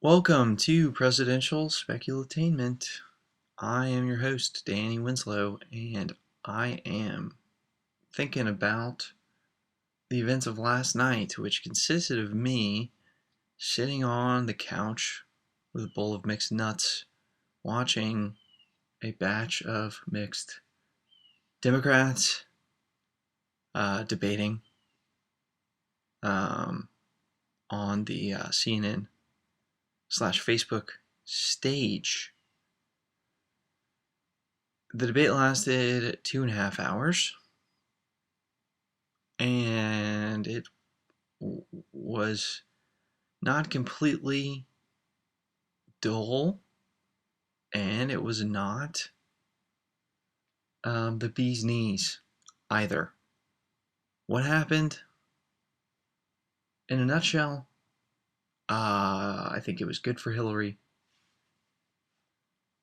Welcome to Presidential Speculatainment. I am your host, Danny Winslow, and I am thinking about the events of last night, which consisted of me sitting on the couch with a bowl of mixed nuts, watching a batch of mixed Democrats debating on the CNN/Facebook stage. The debate lasted 2.5 hours, and it was not completely dull, and it was not the bee's knees either. What happened? In a nutshell, I think it was good for Hillary.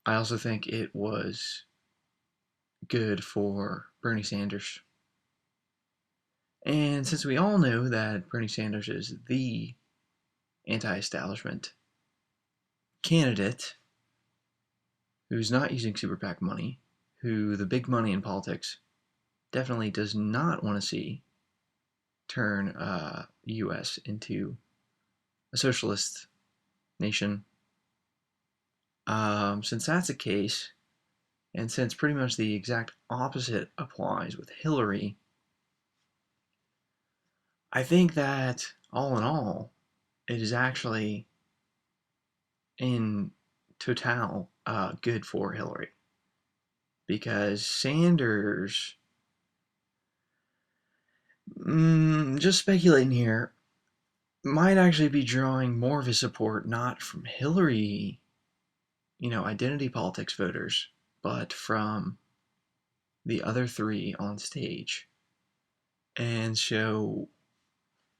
I also think it was good for Bernie Sanders. And since we all know that Bernie Sanders is the anti-establishment candidate who's not using super PAC money, who the big money in politics definitely does not want to see turn U.S. into a socialist nation. Since that's the case, and since pretty much the exact opposite applies with Hillary, I think that all in all, it is actually in total good for Hillary. Because Sanders, just speculating here, might actually be drawing more of his support not from Hillary, identity politics voters, but from the other three on stage. And so,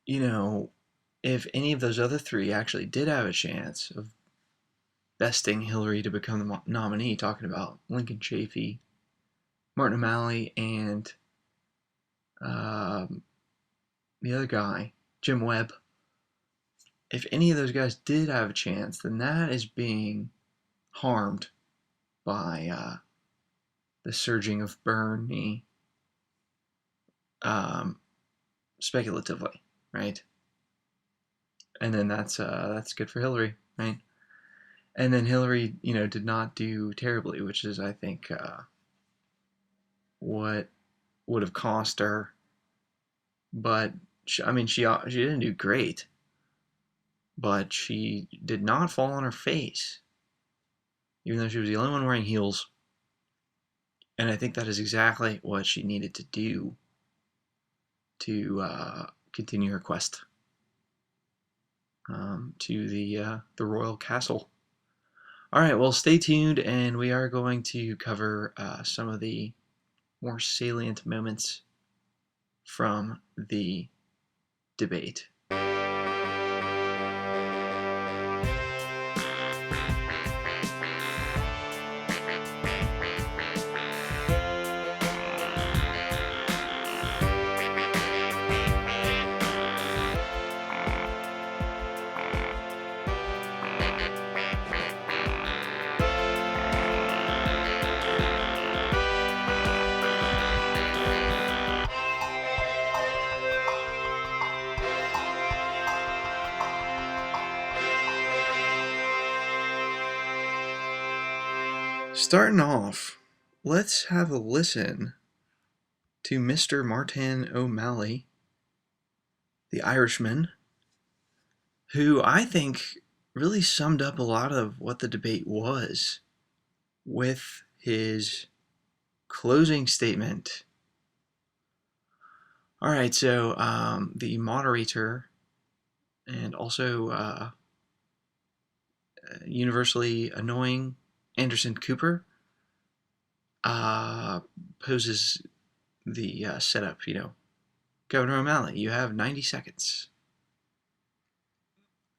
if any of those other three actually did have a chance of besting Hillary to become the nominee, talking about Lincoln Chafee, Martin O'Malley, and the other guy, Jim Webb, if any of those guys did have a chance, then that is being harmed by the surging of Bernie speculatively, right? And then that's good for Hillary, right? And then Hillary, did not do terribly, which is, I think, what would have cost her. But she didn't do great, but she did not fall on her face, even though she was the only one wearing heels. And I think that is exactly what she needed to do to continue her quest to the royal castle. All right, well, stay tuned, and we are going to cover some of the more salient moments from the debate. Starting off, let's have a listen to Mr. Martin O'Malley, the Irishman, who I think really summed up a lot of what the debate was with his closing statement. All right, so the moderator and also universally annoying Anderson Cooper poses the setup, Governor O'Malley, you have 90 seconds.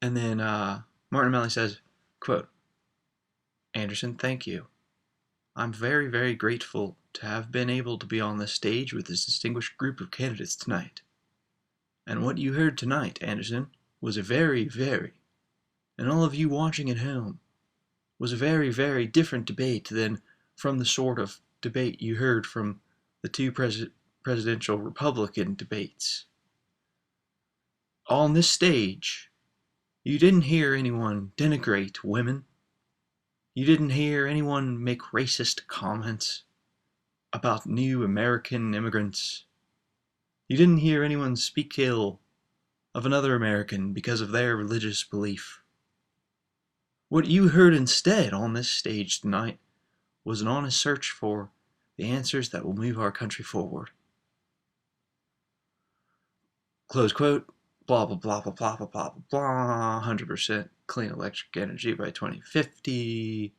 And then Martin O'Malley says, quote, Anderson, thank you. I'm very, very grateful to have been able to be on this stage with this distinguished group of candidates tonight. And what you heard tonight, Anderson, was a very, very, and all of you watching at home, was a very, very different debate than from the sort of debate you heard from the two presidential Republican debates. On this stage, you didn't hear anyone denigrate women. You didn't hear anyone make racist comments about new American immigrants. You didn't hear anyone speak ill of another American because of their religious belief. What you heard instead on this stage tonight was an honest search for the answers that will move our country forward. Close quote, blah, blah, blah, blah, blah, blah, blah, blah, 100% clean electric energy by 2050,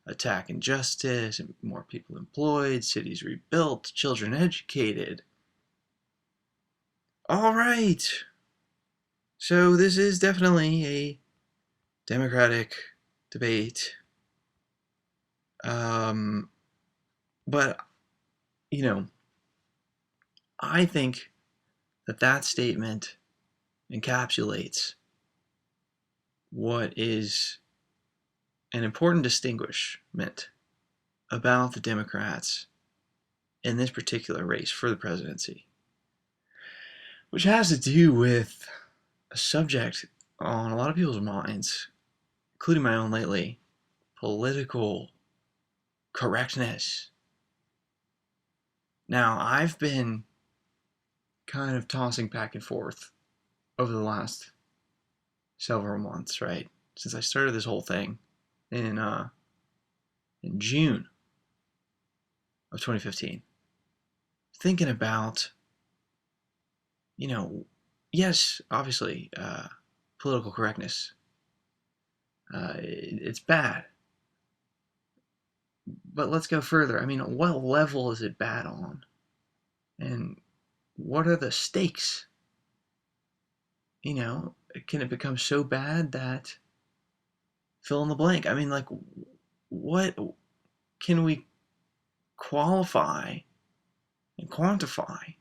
attack injustice, more people employed, cities rebuilt, children educated. All right. So this is definitely a Democratic debate. But, you know, I think that statement encapsulates what is an important distinguishment about the Democrats in this particular race for the presidency, which has to do with a subject on a lot of people's minds, including my own lately: political correctness. Now, I've been kind of tossing back and forth over the last several months, right? Since I started this whole thing in June of 2015, thinking about, yes, obviously, political correctness. It's bad. But let's go further. I mean, what level is it bad on? And what are the stakes? Can it become so bad that fill in the blank? I mean, like, what can we qualify and quantify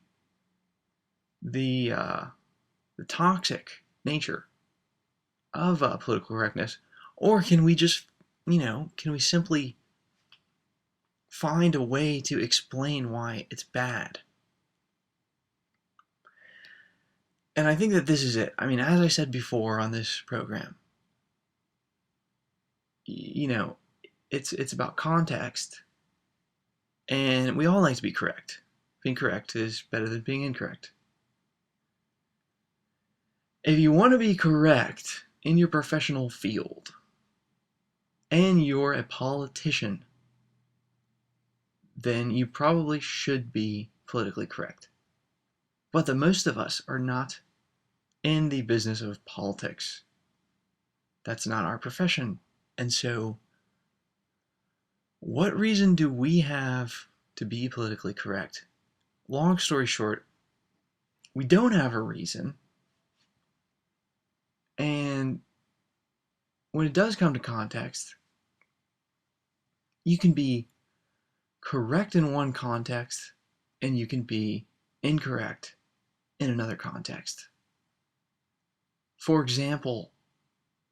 the toxic nature of political correctness? Or can we just, can we simply find a way to explain why it's bad? And I think that this is it. I mean, as I said before on this program, it's about context, and we all like to be correct. Being correct is better than being incorrect. If you want to be correct in your professional field, and you're a politician, then you probably should be politically correct. But the most of us are not in the business of politics. That's not our profession. And so, what reason do we have to be politically correct? Long story short, we don't have a reason. And when it does come to context, you can be correct in one context and you can be incorrect in another context. For example,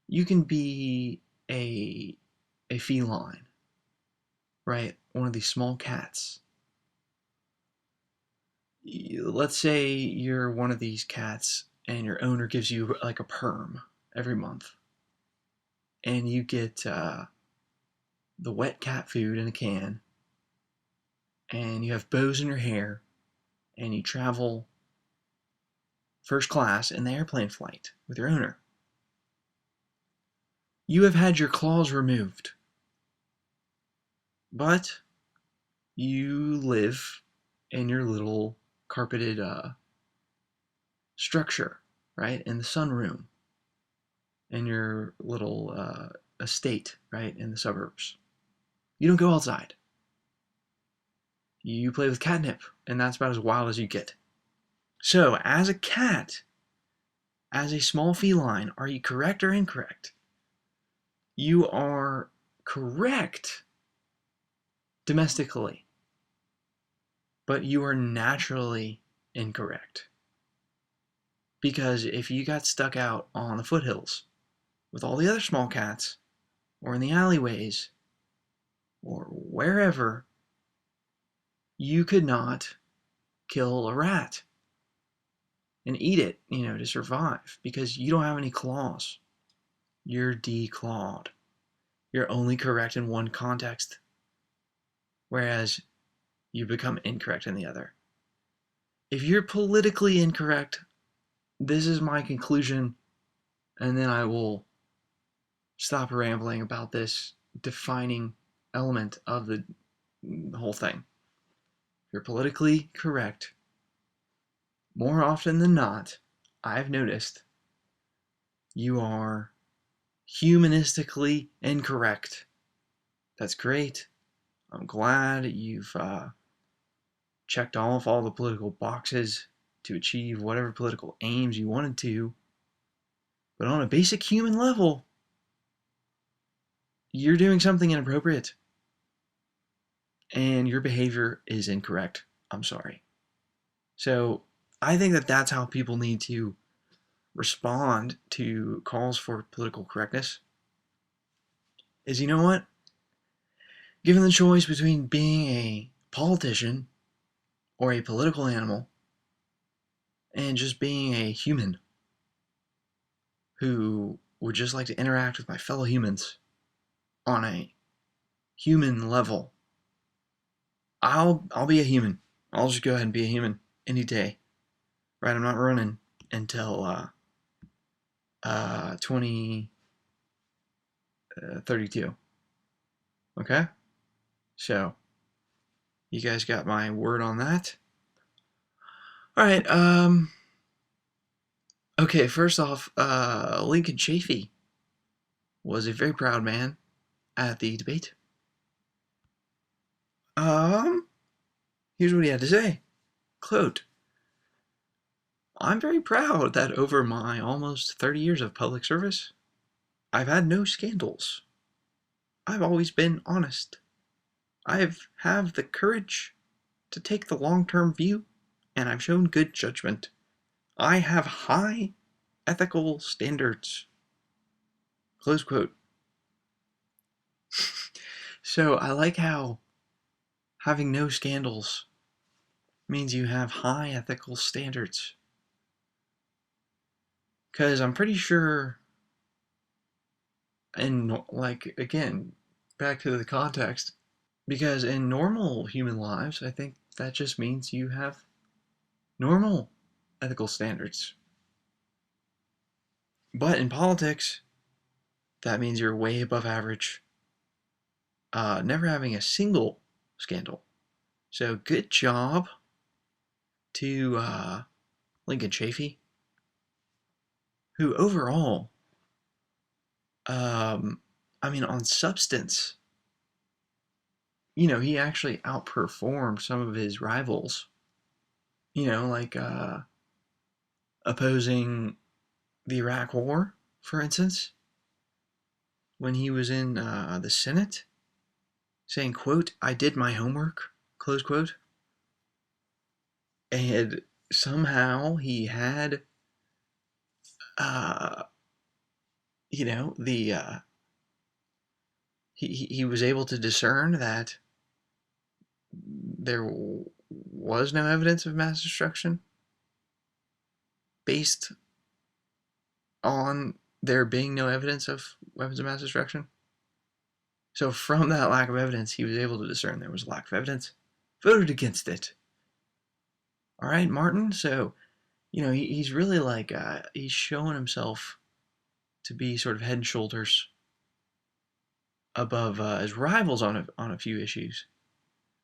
you can be a feline, right? One of these small cats. Let's say you're one of these cats and your owner gives you like a perm every month, and you get the wet cat food in a can, and you have bows in your hair, and you travel first class in the airplane flight with your owner. You have had your claws removed, but you live in your little carpeted structure, right, in the sunroom, in your little estate, right, in the suburbs. You don't go outside. You play with catnip, and that's about as wild as you get. So, as a cat, as a small feline, are you correct or incorrect? You are correct domestically, but you are naturally incorrect. Because if you got stuck out on the foothills with all the other small cats, or in the alleyways, or wherever, you could not kill a rat and eat it, to survive, because you don't have any claws. You're declawed. You're only correct in one context, whereas you become incorrect in the other. If you're politically incorrect, this is my conclusion, and then I will stop rambling about this defining element of the whole thing. If you're politically correct, more often than not, I've noticed, you are humanistically incorrect. That's great. I'm glad you've checked off all the political boxes to achieve whatever political aims you wanted to. But on a basic human level, you're doing something inappropriate. And your behavior is incorrect. I'm sorry. So I think that that's how people need to respond to calls for political correctness. Is, you know what? Given the choice between being a politician or a political animal and just being a human who would just like to interact with my fellow humans on a human level, I'll be a human. I'll just go ahead and be a human any day. Right? I'm not running until 2032. Okay? So, you guys got my word on that? Alright, okay, first off, Lincoln Chafee was a very proud man at the debate. Here's what he had to say. Quote, I'm very proud that over my almost 30 years of public service, I've had no scandals. I've always been honest. Have the courage to take the long-term view, and I've shown good judgment. I have high ethical standards. Close quote. So I like how having no scandals means you have high ethical standards. Because I'm pretty sure, and again, back to the context, because in normal human lives, I think that just means you have normal ethical standards. But in politics, that means you're way above average. Never having a single scandal. So good job to Lincoln Chafee, who overall, on substance, he actually outperformed some of his rivals. Like opposing the Iraq War, for instance, when he was in the Senate, saying, quote, I did my homework, close quote. And somehow he had, he was able to discern that there was no evidence of mass destruction based on there being no evidence of weapons of mass destruction. So from that lack of evidence, he was able to discern there was a lack of evidence, voted against it. All right, Martin. So, he's really he's showing himself to be sort of head and shoulders above his rivals on a few issues.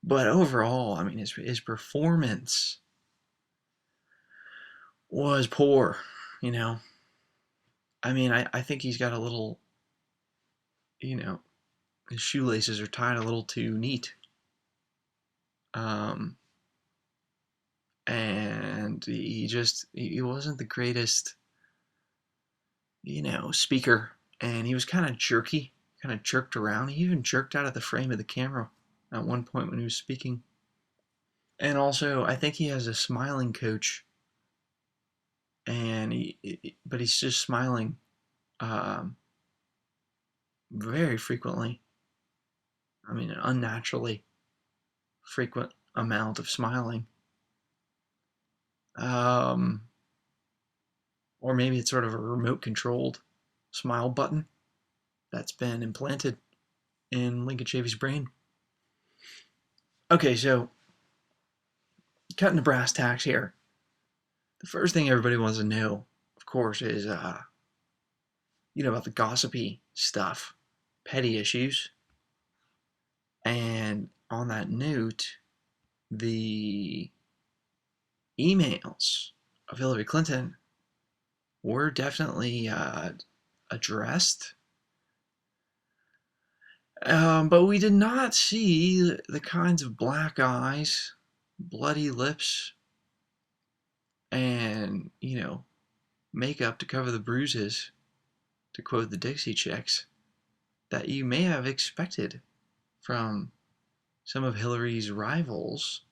But overall, his performance was poor, I think he's got a little, his shoelaces are tied a little too neat. And he wasn't the greatest, speaker. And he was kind of jerky, kind of jerked around. He even jerked out of the frame of the camera at one point when he was speaking. And also, I think he has a smiling coach, and but he's just smiling very frequently. I mean, an unnaturally frequent amount of smiling. Um, or maybe it's sort of a remote controlled smile button that's been implanted in Lincoln Chavy's brain. Okay, so cutting to brass tacks here. The first thing everybody wants to know, of course, is about the gossipy stuff, petty issues. And on that note, the emails of Hillary Clinton were definitely addressed. But we did not see the kinds of black eyes, bloody lips, and, makeup to cover the bruises, to quote the Dixie Chicks, that you may have expected from some of Hillary's rivals.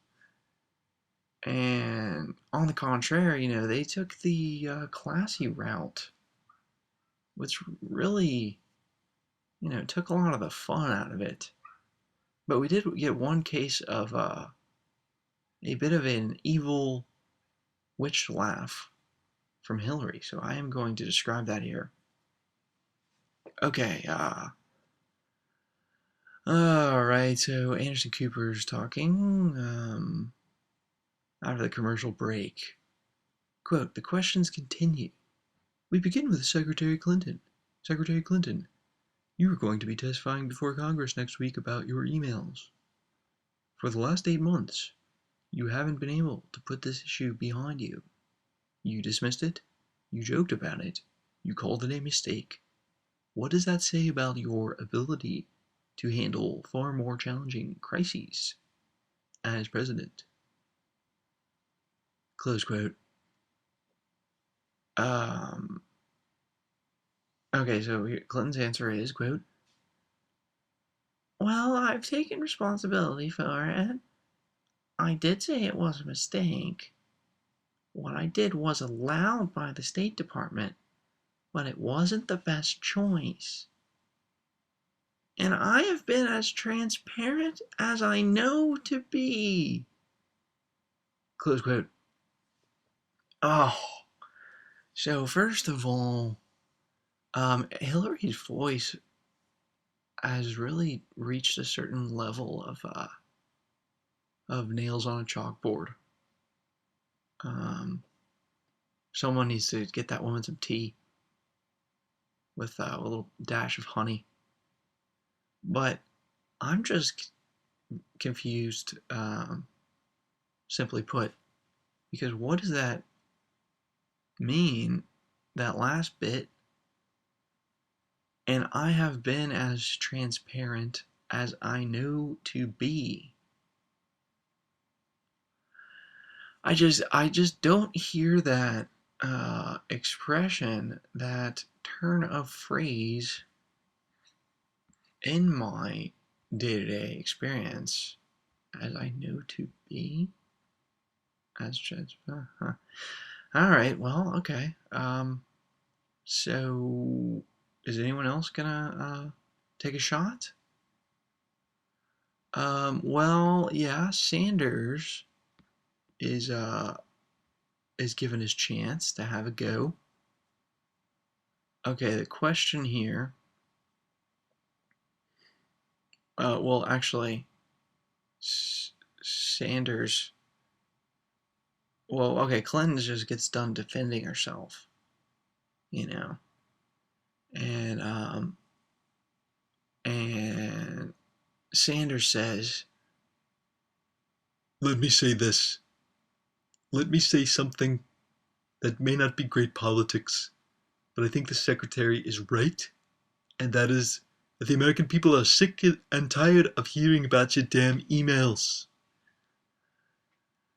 And on the contrary, they took the classy route, which really, took a lot of the fun out of it. But we did get one case of a bit of an evil witch laugh from Hillary, so I am going to describe that here. Okay, alright, so Anderson Cooper's talking, after the commercial break. Quote, the questions continue. We begin with Secretary Clinton. Secretary Clinton, you are going to be testifying before Congress next week about your emails. For the last 8 months, you haven't been able to put this issue behind you. You dismissed it. You joked about it. You called it a mistake. What does that say about your ability to handle far more challenging crises as president? Close quote. Okay, so Clinton's answer is, quote, well, I've taken responsibility for it. I did say it was a mistake. What I did was allowed by the State Department, but it wasn't the best choice. And I have been as transparent as I know to be. Close quote. Oh, so first of all, Hillary's voice has really reached a certain level of nails on a chalkboard. Someone needs to get that woman some tea with a little dash of honey. But I'm just confused, simply put, because what does that mean, that last bit? And I have been as transparent as I know to be. I just don't hear that expression, that turn of phrase in my day-to-day experience as I know to be. As judge. All right. Well, okay. So is anyone else gonna take a shot? Well, yeah. Sanders is given his chance to have a go. Okay. The question here. Well, actually, Sanders. Well, okay. Clinton just gets done defending herself, and Sanders says, let me say this. Let me say something that may not be great politics, but I think the secretary is right, and that is that the American people are sick and tired of hearing about your damn emails.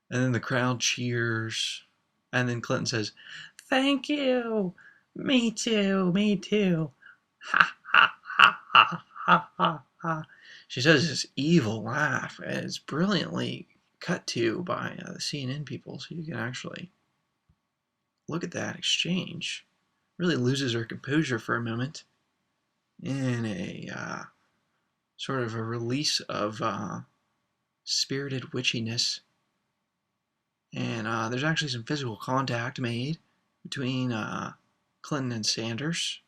And then the crowd cheers, and then Clinton says, thank you. Me too, me too. Ha ha ha ha ha ha ha. She says this evil laugh, and it's brilliantly cut to by the CNN people, so you can actually look at that exchange. Really loses her composure for a moment. in a sort of a release of spirited witchiness. And there's actually some physical contact made between Clinton and Sanders.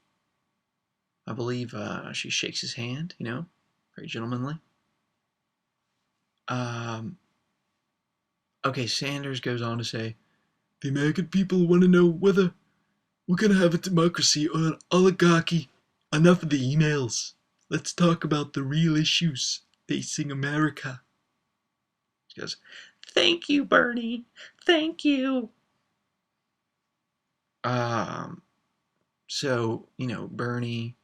I believe she shakes his hand, very gentlemanly. Okay, Sanders goes on to say, the American people want to know whether we're going to have a democracy or an oligarchy. Enough of the emails. Let's talk about the real issues facing America. She goes, thank you, Bernie. Thank you. So, Bernie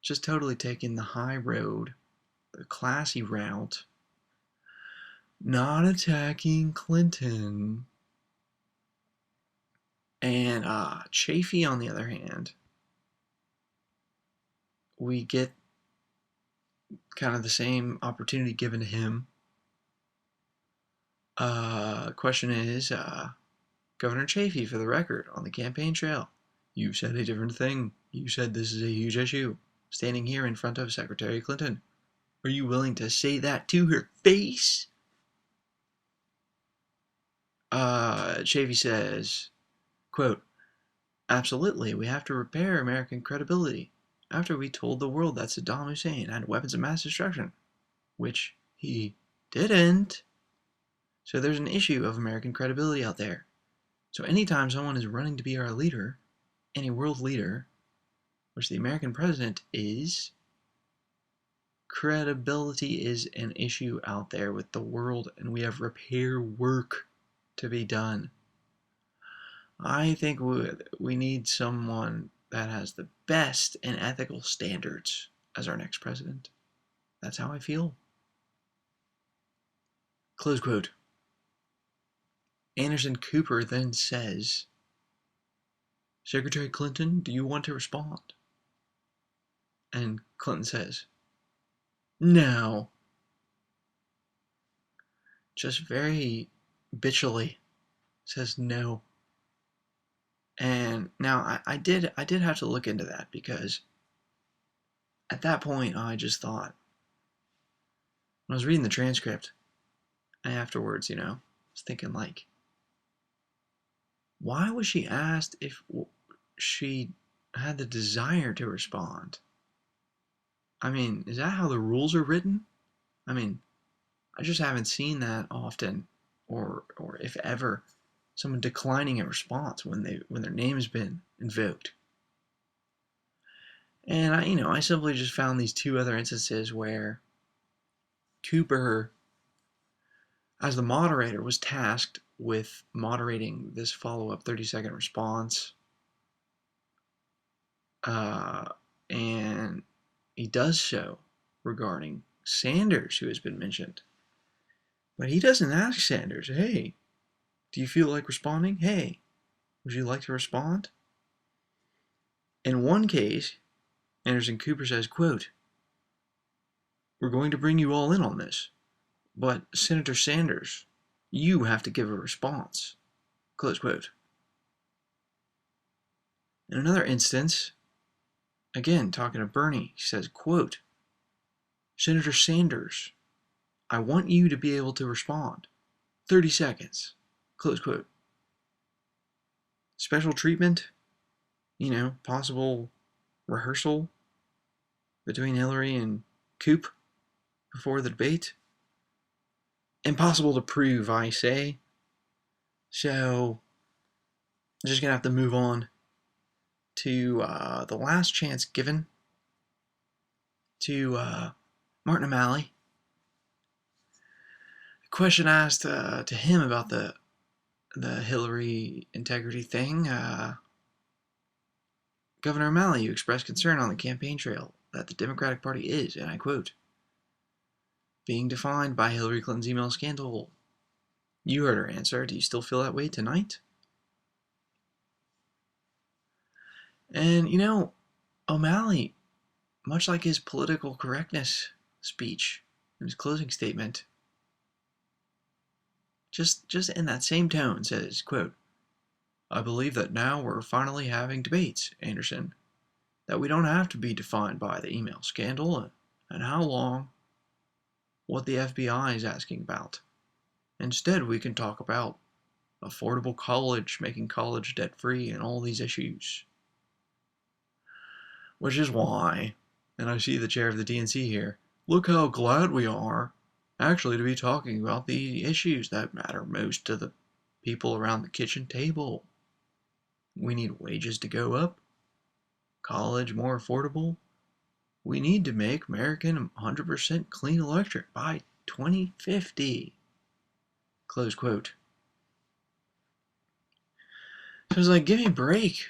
just totally taking the high road, the classy route, not attacking Clinton. And Chafee, on the other hand, we get kind of the same opportunity given to him. Question is, Governor Chafee, for the record, on the campaign trail, you've said a different thing. You said this is a huge issue, standing here in front of Secretary Clinton. Are you willing to say that to her face? Chafee says, quote, absolutely, we have to repair American credibility after we told the world that Saddam Hussein had weapons of mass destruction, which he didn't. So there's an issue of American credibility out there. So anytime someone is running to be our leader, any world leader, which the American president is, credibility is an issue out there with the world, and we have repair work to be done. I think we need someone that has the best and ethical standards as our next president. That's how I feel. Close quote. Anderson Cooper then says, Secretary Clinton, do you want to respond? And Clinton says, no. Just very bitchily says no. And now I did have to look into that, because at that point I just thought, when I was reading the transcript and afterwards, I was thinking, like, why was she asked if she had the desire to respond? I mean, is that how the rules are written? I mean, I just haven't seen that often, or if ever, someone declining a response when their name's been invoked. And I simply just found these two other instances where Cooper, as the moderator, was tasked with moderating this follow-up 30-second response. And he does so regarding Sanders, who has been mentioned. But he doesn't ask Sanders, hey, do you feel like responding? Hey, would you like to respond? In one case, Anderson Cooper says, quote, we're going to bring you all in on this, but Senator Sanders, you have to give a response. Close quote. In another instance, again, talking to Bernie, he says, quote, Senator Sanders, I want you to be able to respond. 30 seconds. Close quote. Special treatment, possible rehearsal between Hillary and Coop before the debate. Impossible to prove, I say. So, I'm just going to have to move on to the last chance given to Martin O'Malley. A question asked to him about the Hillary integrity thing. Governor O'Malley, you expressed concern on the campaign trail that the Democratic Party is, and I quote, being defined by Hillary Clinton's email scandal. You heard her answer. Do you still feel that way tonight? And, O'Malley, much like his political correctness speech in his closing statement, just in that same tone says, quote, I believe that now we're finally having debates, Anderson. that we don't have to be defined by the email scandal and how long, what the FBI is asking about. Instead, we can talk about affordable college, making college debt-free, and all these issues. Which is why, and I see the chair of the DNC here, look how glad we are actually to be talking about the issues that matter most to the people around the kitchen table. We need wages to go up, college more affordable. We need to make American 100% clean electric by 2050. Close quote. So it's like, give me a break,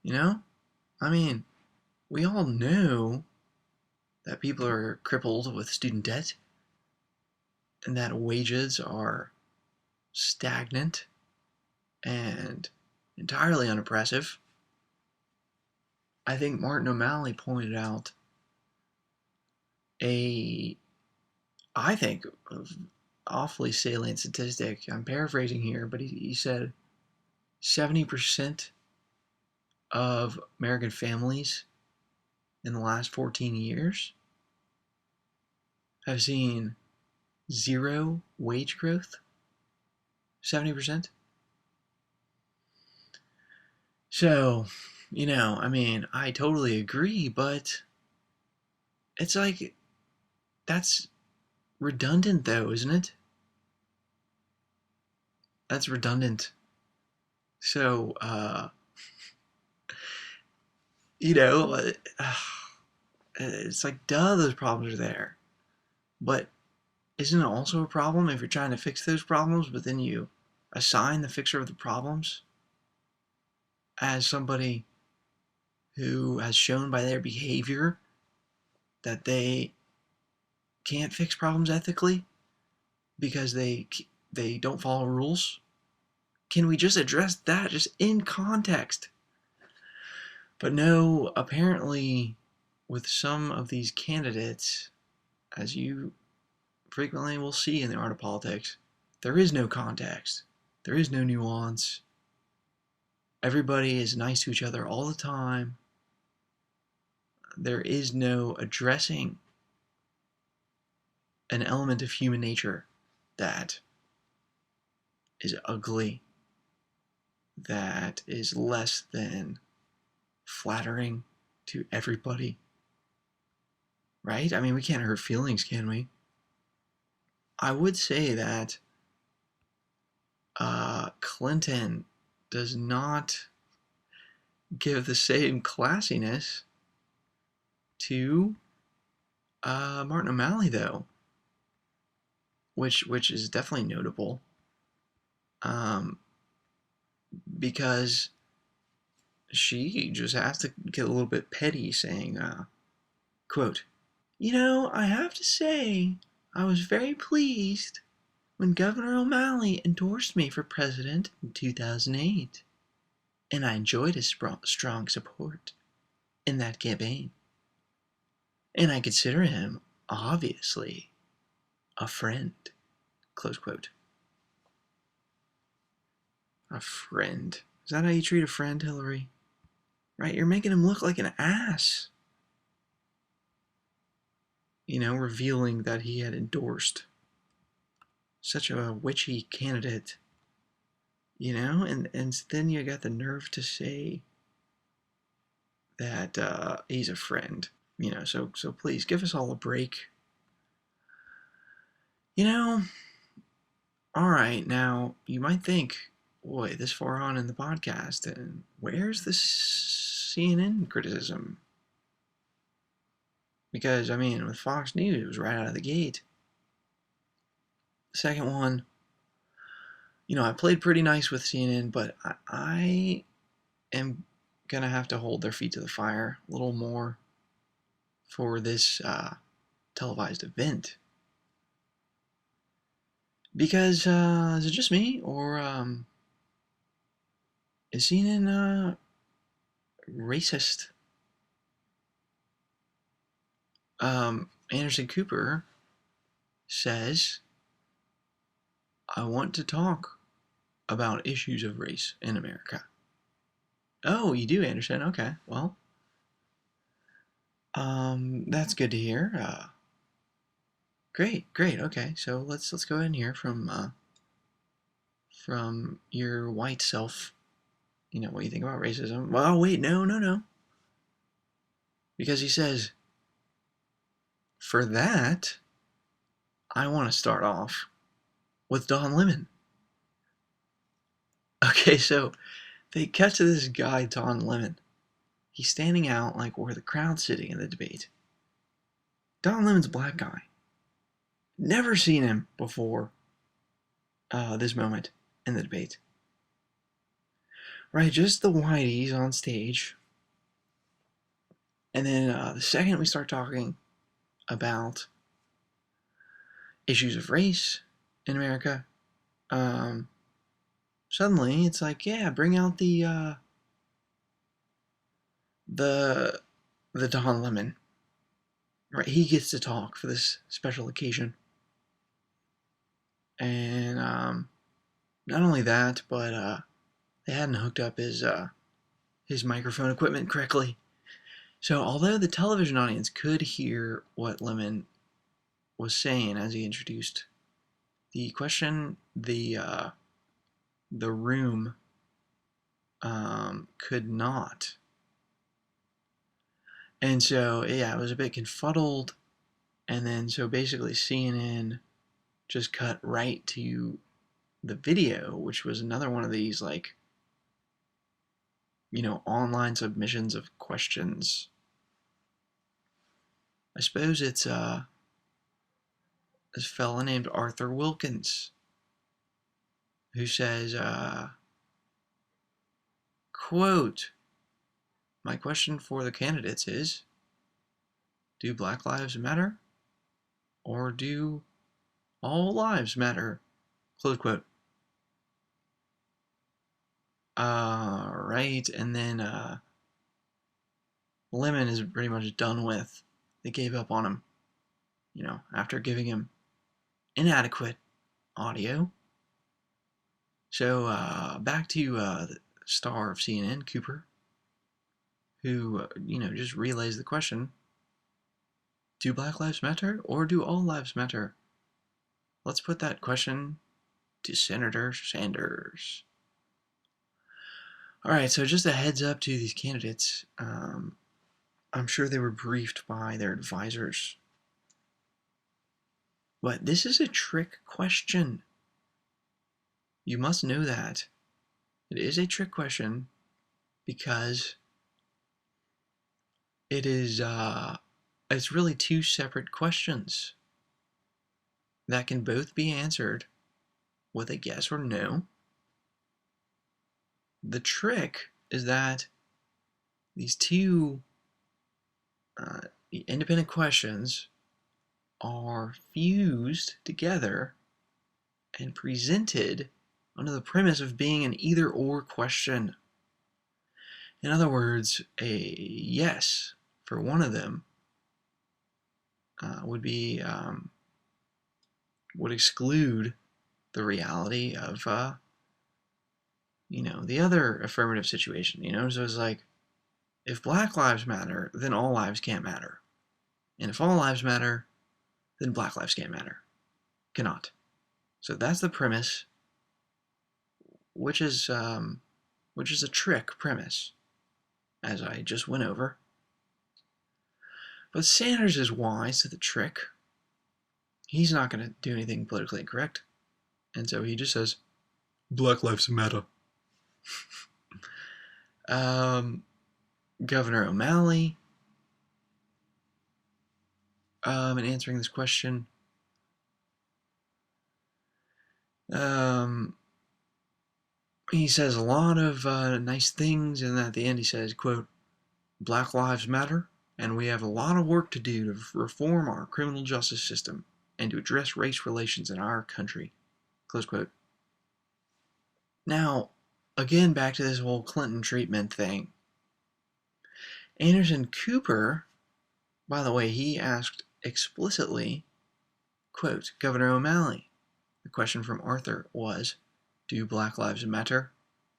you know? I mean, we all know that people are crippled with student debt and that wages are stagnant and entirely unimpressive. I think Martin O'Malley pointed out I think, awfully salient statistic. I'm paraphrasing here, but he said 70% of American families in the last 14 years have seen zero wage growth. 70%. So, I mean, I totally agree, but it's like, that's redundant though, isn't it? That's redundant. So, it's like, duh, those problems are there. But isn't it also a problem if you're trying to fix those problems, but then you assign the fixer of the problems as somebody who has shown by their behavior that they can't fix problems ethically because they don't follow rules? Can we just address that just in context? But no, apparently with some of these candidates, as you frequently will see in the art of politics, there is no context. There is no nuance. Everybody is nice to each other all the time. There is no addressing an element of human nature that is ugly, that is less than flattering to everybody. Right? I mean, we can't hurt feelings, can we? I would say that Clinton does not give the same classiness to Martin O'Malley, though, which is definitely notable, because she just has to get a little bit petty, saying, quote, I have to say, I was very pleased when Governor O'Malley endorsed me for president in 2008, and I enjoyed his strong support in that campaign. And I consider him, obviously, a friend. Close quote. A friend. Is that how you treat a friend, Hillary? Right? You're making him look like an ass. Revealing that he had endorsed such a witchy candidate. And then you got the nerve to say that he's a friend. So please give us all a break. All right, now you might think, boy, this far on in the podcast, and where's the CNN criticism? Because, with Fox News, it was right out of the gate. The second one, I played pretty nice with CNN, but I am going to have to hold their feet to the fire a little more for this televised event. Because, is it just me, or is CNN racist? Anderson Cooper says, I want to talk about issues of race in America. Oh, you do, Anderson? Okay, well, That's good to hear. Great. Okay, so let's go in here from your white self. You know what you think about racism. Well, wait, no. Because he says, for that, I want to start off with Don Lemon. Okay, so they cut to this guy, Don Lemon. He's standing out like where the crowd's sitting in the debate. Don Lemon's a black guy. Never seen him before this moment in the debate. Right, just the whiteys on stage. And then the second we start talking about issues of race in America, suddenly it's like, yeah, bring out the Don Lemon. Right, he gets to talk for this special occasion. And not only that, but they hadn't hooked up his microphone equipment correctly. So although the television audience could hear what Lemon was saying as he introduced the question, the room could not. And so, yeah, it was a bit confuddled. And then, so basically CNN just cut right to the video, which was another one of these, like, online submissions of questions. I suppose it's this fella named Arthur Wilkins who says, quote, my question for the candidates is, do Black Lives Matter? Or do all lives matter? Close quote. Right, and then Lemon is pretty much done with. They gave up on him, after giving him inadequate audio. So back to the star of CNN, Cooper, who, just relays the question, do Black Lives Matter or do all lives matter? Let's put that question to Senator Sanders. All right, so just a heads up to these candidates. I'm sure they were briefed by their advisors. But this is a trick question. You must know that. It is a trick question because it's really two separate questions that can both be answered with a yes or no. The trick is that these two independent questions are fused together and presented under the premise of being an either-or question. In other words, a yes for one of them would exclude the reality of the other affirmative situation. So it's like, if Black lives matter, then all lives can't matter, and if all lives matter, then Black lives can't matter. Cannot. So that's the premise, which is a trick premise, as I just went over. But Sanders is wise to the trick. He's not going to do anything politically incorrect, and so he just says, Black Lives Matter. Governor O'Malley, in answering this question, he says a lot of nice things, and at the end he says, quote, Black Lives Matter, and we have a lot of work to do to reform our criminal justice system and to address race relations in our country, close quote. Now, again, back to this whole Clinton treatment thing. Anderson Cooper, by the way, he asked explicitly, quote, Governor O'Malley. The question from Arthur was, do Black Lives Matter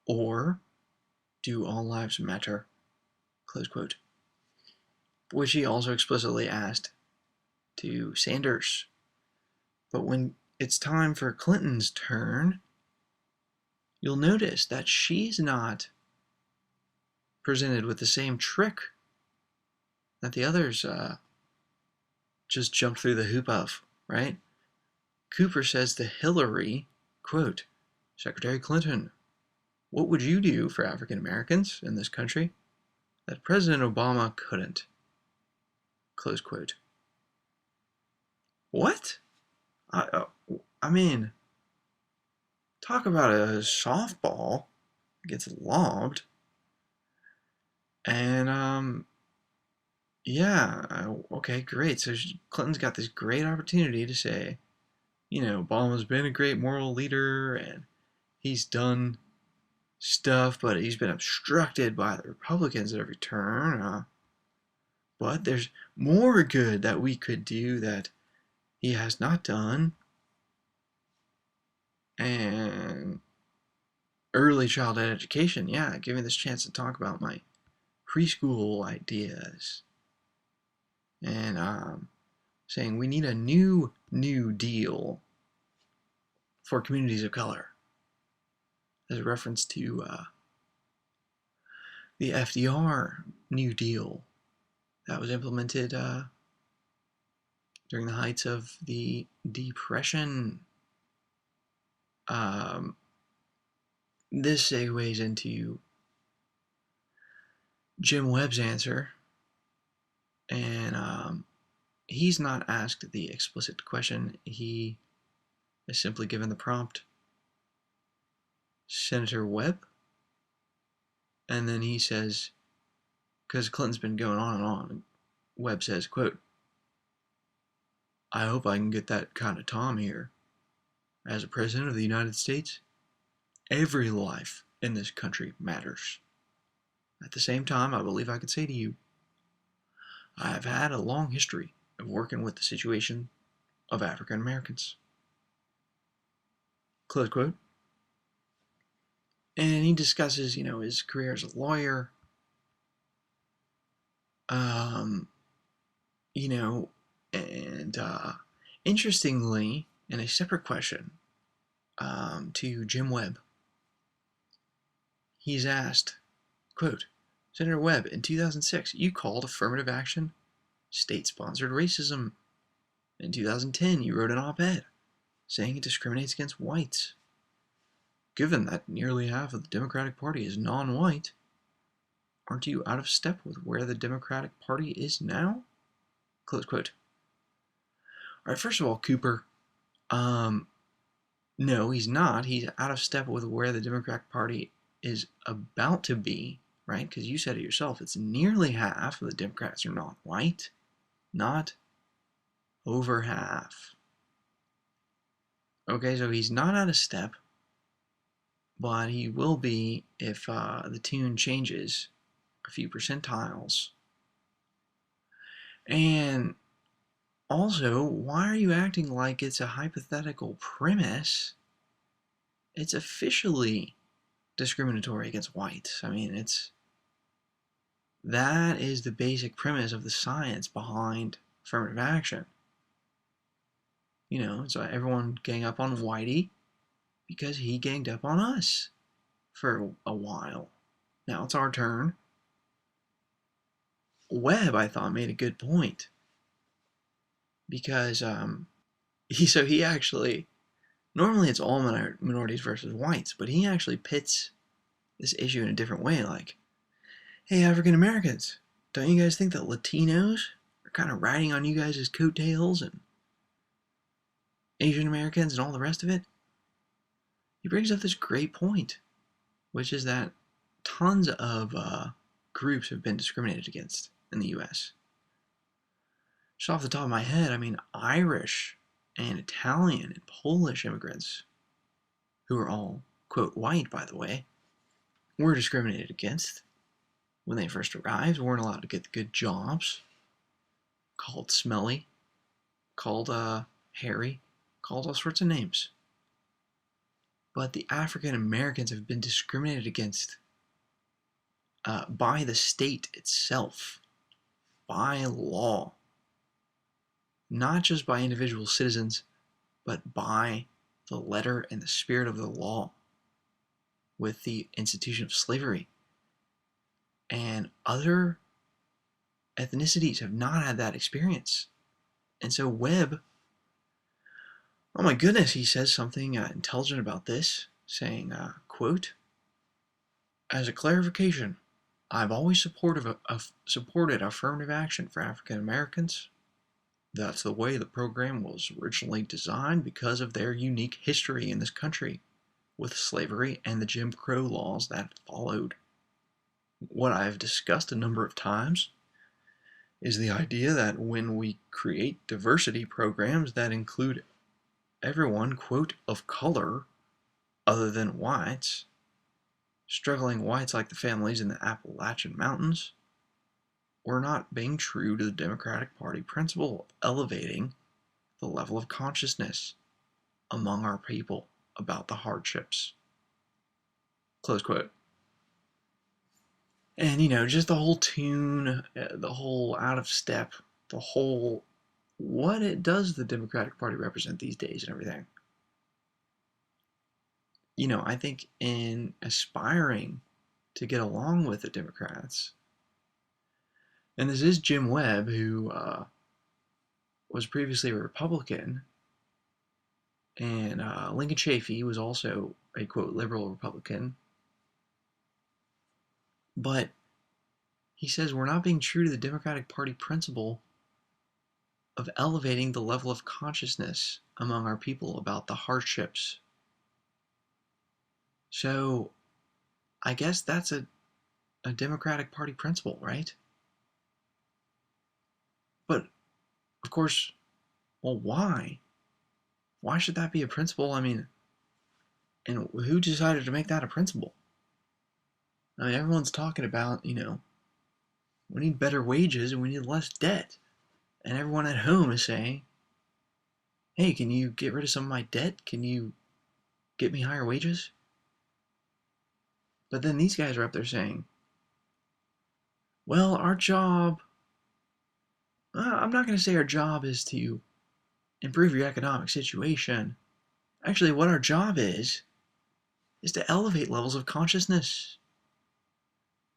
or do all lives matter? Close quote. which he also explicitly asked to Sanders. But when it's time for Clinton's turn, you'll notice that she's not presented with the same trick that the others just jumped through the hoop of, right? Cooper says to Hillary, quote, "Secretary Clinton, what would you do for African Americans in this country that President Obama couldn't?" Close quote. What? I mean, talk about a softball gets lobbed. And, yeah, okay, great. So Clinton's got this great opportunity to say, Obama's been a great moral leader and he's done stuff, but he's been obstructed by the Republicans at every turn. But there's more good that we could do that he has not done. And early childhood education, yeah, give me this chance to talk about my preschool ideas. And saying we need a new deal for communities of color. As a reference to the FDR New Deal that was implemented during the heights of the Depression. This segues into Jim Webb's answer, and he's not asked the explicit question. He is simply given the prompt, Senator Webb, and then he says, because Clinton's been going on and on, Webb says, quote, "I hope I can get that kind of Tom here. As a president of the United States, every life in this country matters. At the same time, I believe I could say to you, I have had a long history of working with the situation of African Americans." Close quote. And he discusses, his career as a lawyer. And interestingly, in a separate question to Jim Webb, he's asked, quote, "Senator Webb, in 2006, you called affirmative action state-sponsored racism. In 2010, you wrote an op-ed saying it discriminates against whites. Given that nearly half of the Democratic Party is non-white, aren't you out of step with where the Democratic Party is now?" Close quote. All right, first of all, Cooper, no, he's not. He's out of step with where the Democratic Party is about to be, right? Because you said it yourself, it's nearly half of the Democrats are not white, not over half. Okay, so he's not out of step, but he will be if the tune changes a few percentiles. And also, why are you acting like it's a hypothetical premise? It's officially discriminatory against whites. I mean, that is the basic premise of the science behind affirmative action. So everyone gang up on Whitey because he ganged up on us for a while. Now it's our turn. Webb, I thought, made a good point because he actually, normally it's all minorities versus whites, but he actually pits this issue in a different way. Like, hey, African Americans, don't you guys think that Latinos are kind of riding on you guys' coattails, and Asian Americans and all the rest of it? He brings up this great point, which is that tons of groups have been discriminated against in the U.S. Just off the top of my head, I mean, Irish and Italian and Polish immigrants, who are all, quote, white, by the way, were discriminated against when they first arrived, weren't allowed to get good jobs, called smelly, called hairy, called all sorts of names. But the African Americans have been discriminated against by the state itself. by law, not just by individual citizens, but by the letter and the spirit of the law with the institution of slavery. And other ethnicities have not had that experience. And so Webb, oh my goodness, he says something intelligent about this, saying, quote, "As a clarification, I've always supported affirmative action for African Americans. That's the way the program was originally designed because of their unique history in this country with slavery and the Jim Crow laws that followed. What I've discussed a number of times is the idea that when we create diversity programs that include everyone, quote, of color other than whites, struggling whites like the families in the Appalachian Mountains, we're not being true to the Democratic Party principle of elevating the level of consciousness among our people about the hardships." Close quote. And, just the whole tune, the whole out of step, the whole, what it does the Democratic Party represent these days and everything. I think in aspiring to get along with the Democrats, and this is Jim Webb, who was previously a Republican, and Lincoln Chafee was also a, quote, liberal Republican, but he says we're not being true to the Democratic Party principle of elevating the level of consciousness among our people about the hardships. So I guess that's a Democratic Party principle, right? But, of course, well, why? Why should that be a principle? I mean, and who decided to make that a principle? I mean, everyone's talking about, we need better wages and we need less debt. And everyone at home is saying, hey, can you get rid of some of my debt? Can you get me higher wages? But then these guys are up there saying, well, our job, I'm not going to say our job is to improve your economic situation. Actually, what our job is to elevate levels of consciousness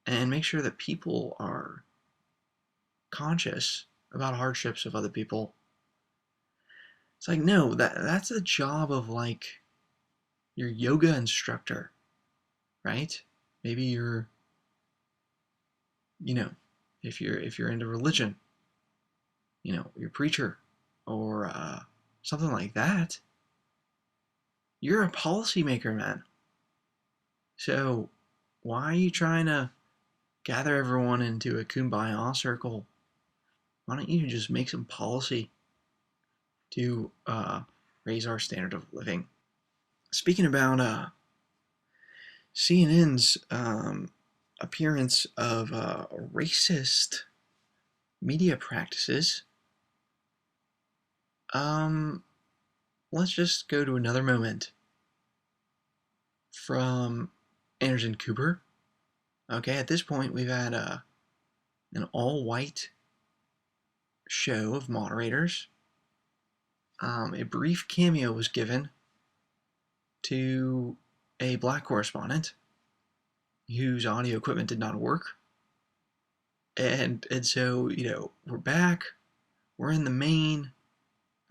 and make sure that people are conscious about hardships of other people. It's like, no, that's the job of, like, your yoga instructor, right? Maybe you're, if you're into religion, your preacher or something like that. You're a policymaker, man. So why are you trying to gather everyone into a kumbaya circle? Why don't you just make some policy to raise our standard of living? Speaking about CNN's appearance of racist media practices, let's just go to another moment from Anderson Cooper. Okay, at this point we've had an all-white show of moderators. A brief cameo was given to a black correspondent whose audio equipment did not work. And so, we're back. We're in the main,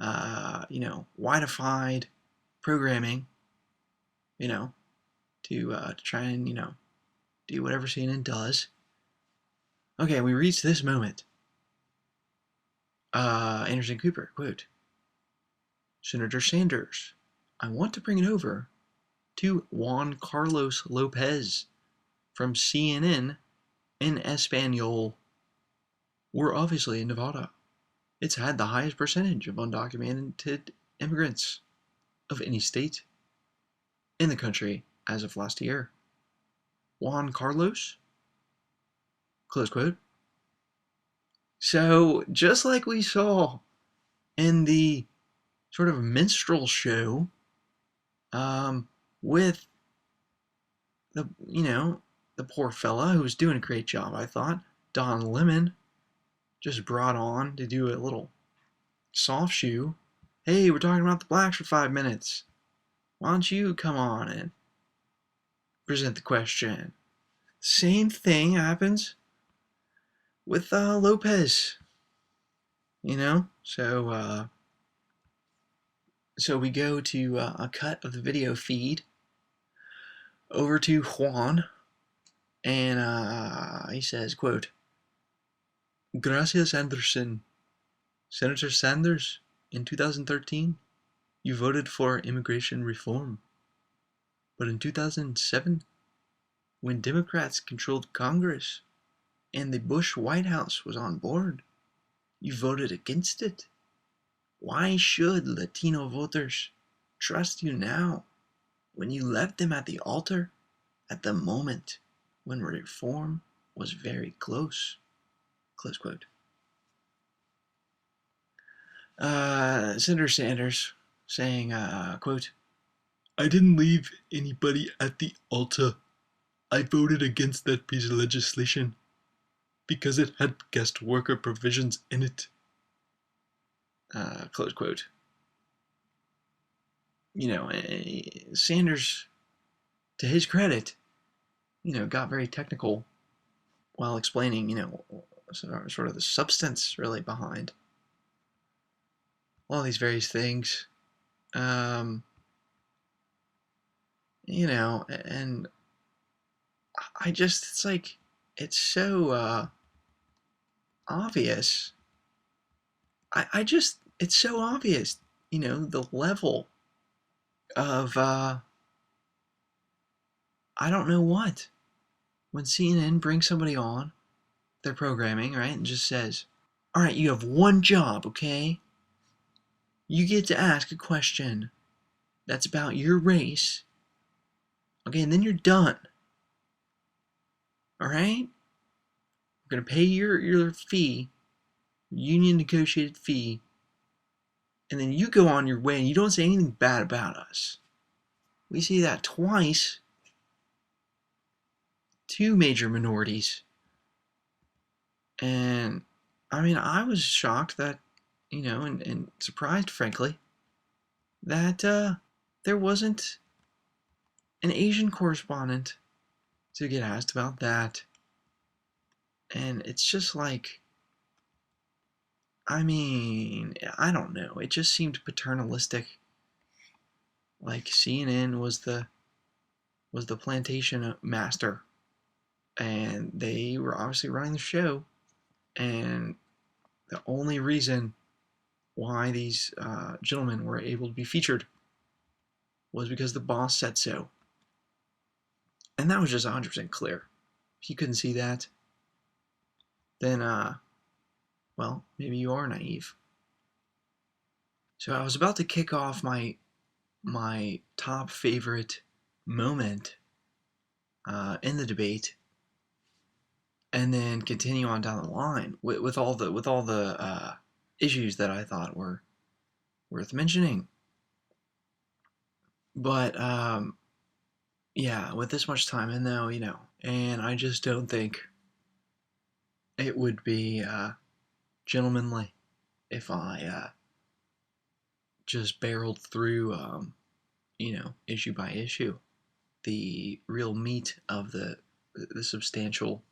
whiteified programming, to try and, do whatever CNN does. Okay, we reached this moment. Anderson Cooper, quote, "Senator Sanders, I want to bring it over to Juan Carlos Lopez from CNN in Espanol. We're obviously in Nevada. It's had the highest percentage of undocumented immigrants of any state in the country as of last year. Juan Carlos?" Close quote. So, just like we saw in the sort of minstrel show, with the poor fella who was doing a great job, I thought, Don Lemon, just brought on to do a little soft shoe. Hey, we're talking about the blacks for 5 minutes. Why don't you come on and present the question? Same thing happens with Lopez. So we go to a cut of the video feed over to Juan, and he says, quote, "Gracias, Anderson. Senator Sanders, in 2013, you voted for immigration reform. But in 2007, when Democrats controlled Congress and the Bush White House was on board, you voted against it. Why should Latino voters trust you now when you left them at the altar at the moment when reform was very close?" Close quote. Senator Sanders saying, quote, "I didn't leave anybody at the altar. I voted against that piece of legislation because it had guest worker provisions in it." Close quote. Sanders, to his credit, got very technical while explaining, sort of the substance really behind all these various things. And it's like, it's so obvious. It's so obvious, the level of, I don't know what. When CNN brings somebody on their programming, right, and just says, all right, you have one job, okay? You get to ask a question that's about your race, okay, and then you're done. All right? We're going to pay your fee, union negotiated fee, and then you go on your way and you don't say anything bad about us. We see that twice. 2 major minorities. And, I was shocked that, and surprised, frankly, that there wasn't an Asian correspondent to get asked about that. And it's just like, I don't know. It just seemed paternalistic. Like CNN was the plantation master, and they were obviously running the show. And the only reason why these gentlemen were able to be featured was because the boss said so. And that was just 100% clear. If you couldn't see that, then, well, maybe you are naive. So I was about to kick off my top favorite moment in the debate, and then continue on down the line with all the issues that I thought were worth mentioning. But yeah, with this much time in though, and I just don't think it would be gentlemanly if I just barreled through, issue by issue, the real meat of the substantial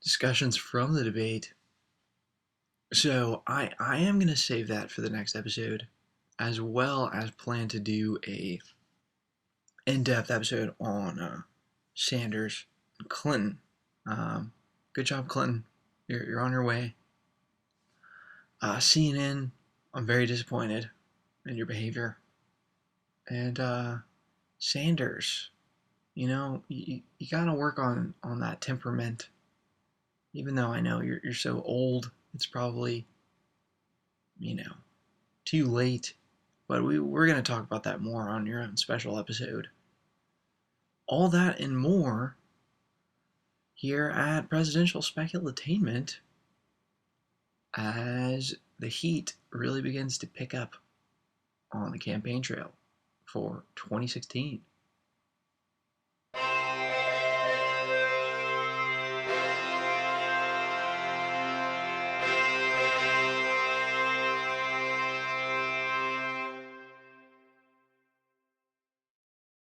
discussions from the debate. So I am going to save that for the next episode, as well as plan to do a in-depth episode on Sanders and Clinton. Good job, Clinton. You're on your way. CNN, I'm very disappointed in your behavior. And Sanders, you gotta work on that temperament. Even though I know you're so old, it's probably, too late. But we're going to talk about that more on your own special episode. All that and more here at Presidential Speculatainment as the heat really begins to pick up on the campaign trail for 2016.